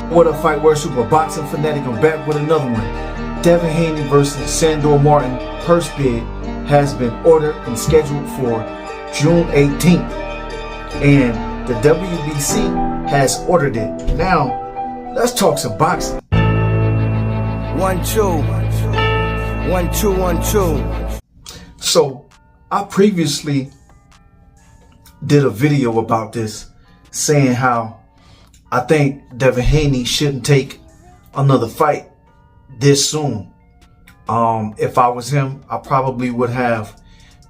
What up, fight worship, a boxing fanatic? I'm back with another one. Devin Haney versus Sandor Martin purse bid has been ordered and scheduled for June 18th. And the WBC has ordered it. Now, let's talk some boxing. 1 2 1 2 1 2. So, I previously did a video about this, saying how I think Devin Haney shouldn't take another fight this soon. If I was him, I probably would have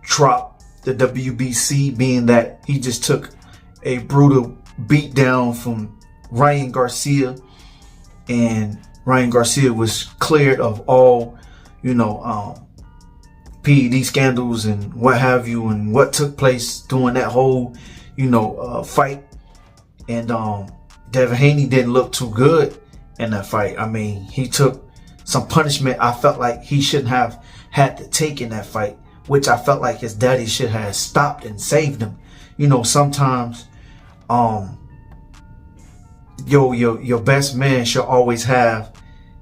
dropped the WBC, being that he just took a brutal beat down from Ryan Garcia, and Ryan Garcia was cleared of all, PED scandals and what have you, and what took place during that whole, fight. And Devin Haney didn't look too good in that fight. I mean, he took some punishment I felt like he shouldn't have had to take in that fight, which I felt like his daddy should have stopped and saved him. Sometimes your best man should always have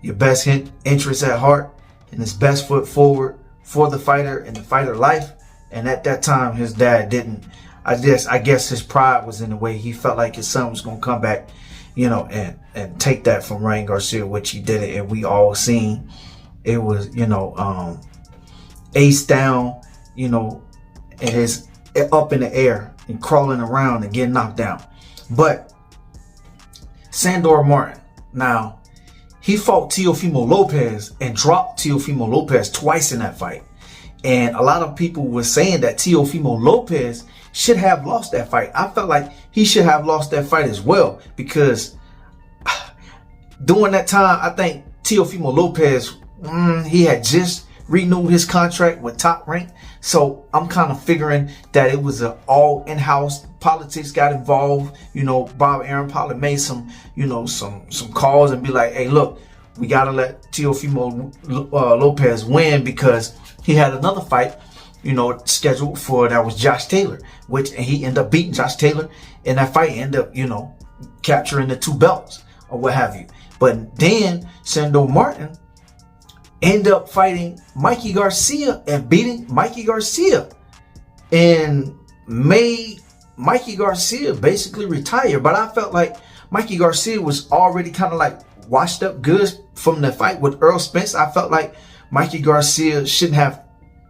your best interests at heart and his best foot forward for the fighter and the fighter life. And at that time, his dad didn't. I guess his pride was in the way. He felt like his son was going to come back, and take that from Ryan Garcia, which he did it. And we all seen it was, ace down, and his up in the air and crawling around and getting knocked down. But Sandor Martin, now, he fought Teofimo Lopez and dropped Teofimo Lopez twice in that fight. And a lot of people were saying that Teofimo Lopez should have lost that fight. I felt like he should have lost that fight as well, because during that time, I think Teofimo Lopez, he had just renewed his contract with Top Rank. So I'm kind of figuring that it was an all in-house. Politics got involved. Bob Aaron probably made some calls and be like, hey, look, we got to let Teofimo Lopez win, because he had another fight, scheduled for, that was Josh Taylor, and he ended up beating Josh Taylor in that fight, ended up, capturing the 2 belts or what have you. But then Sandor Martin ended up fighting Mikey Garcia and beating Mikey Garcia, and made Mikey Garcia basically retire. But I felt like Mikey Garcia was already kind of like washed up good from the fight with Errol Spence. I felt like Mikey Garcia shouldn't have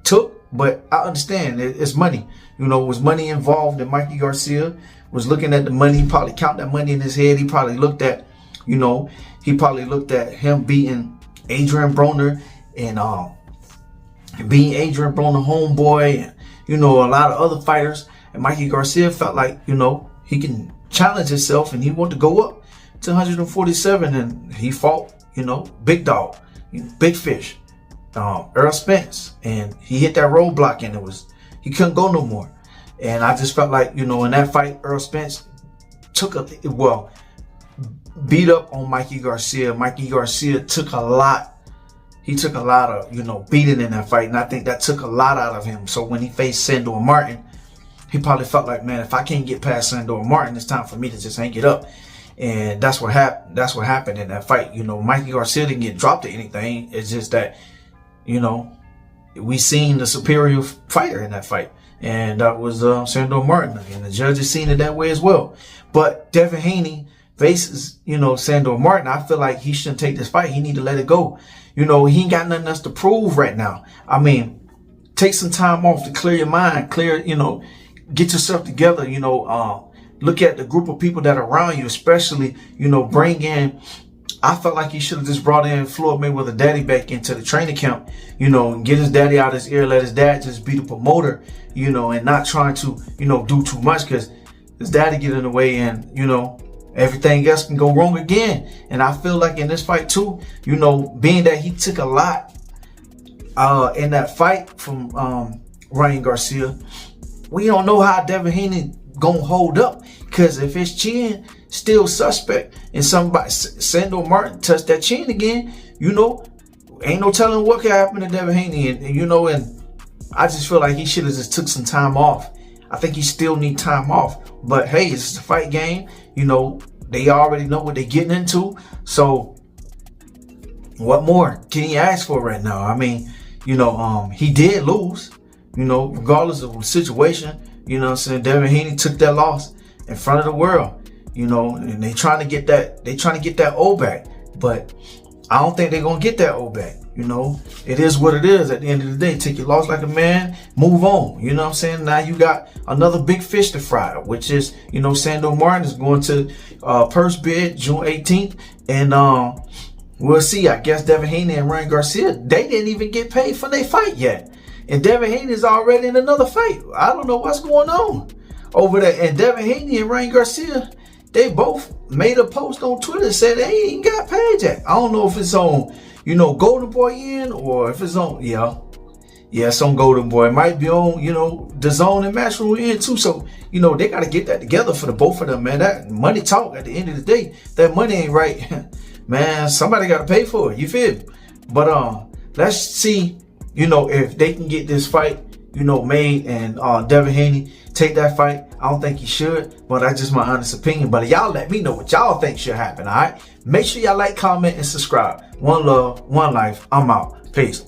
took, but I understand it's money. It was money involved, and Mikey Garcia was looking at the money. He probably counted that money in his head. He probably looked at, him beating Adrian Broner and being Adrian Broner homeboy, and a lot of other fighters. And Mikey Garcia felt like he can challenge himself, and he wanted to go up to 147, and he fought big dog, big fish, Errol Spence, and he hit that roadblock, and he couldn't go no more. And I just felt like in that fight, Errol Spence beat up on Mikey Garcia. Mikey Garcia took a lot. He took a lot of beating in that fight, and I think that took a lot out of him. So when he faced Sandor Martin, he probably felt like, man, if I can't get past Sandor Martin, it's time for me to just hang it up. And that's what happened. That's what happened in that fight. Mikey Garcia didn't get dropped or anything. It's just that, we seen the superior fighter in that fight, and that was Sandor Martin, and the judges seen it that way as well. But Devin Haney faces, Sandor Martin. I feel like he shouldn't take this fight. He need to let it go. He ain't got nothing else to prove right now. I mean, take some time off to clear your mind, get yourself together, look at the group of people that are around you, especially, bring in, I felt like he should have just brought in Floyd Mayweather daddy back into the training camp, and get his daddy out of his ear, let his dad just be the promoter, and not trying to, do too much, because his daddy get in the way, and, everything else can go wrong again. And I feel like in this fight too, being that he took a lot in that fight from Ryan Garcia, we don't know how Devin Haney gonna hold up, because if his chin still suspect and Sandor Martin touched that chin again, ain't no telling what could happen to Devin Haney. And I just feel like he should have just took some time off. I think he still need time off. But hey, it's a fight game. they already know what they're getting into. So what more can he ask for right now? I mean, he did lose, regardless of the situation. You know what I'm saying? Devin Haney took that loss in front of the world, and they trying to get that O back. But I don't think they're going to get that O back. It is what it is at the end of the day. Take your loss like a man, move on. You know what I'm saying? Now you got another big fish to fry, which is, Sandor Martin is going to purse bid June 18th. And we'll see. I guess Devin Haney and Ryan Garcia, they didn't even get paid for their fight yet. And Devin Haney is already in another fight. I don't know what's going on over there. And Devin Haney and Ryan Garcia, they both made a post on Twitter that said they ain't even got paid yet. I don't know if it's on, Golden Boy in, or if it's on, it's on Golden Boy. It might be on, the Zone and Matchroom in too. So, they got to get that together for the both of them, man. That money talk at the end of the day. That money ain't right. Man, somebody got to pay for it. You feel me? But let's see, if they can get this fight, made, and Devin Haney take that fight. I don't think he should, but that's just my honest opinion. But y'all let me know what y'all think should happen, all right? Make sure y'all like, comment, and subscribe. One love, one life. I'm out. Peace.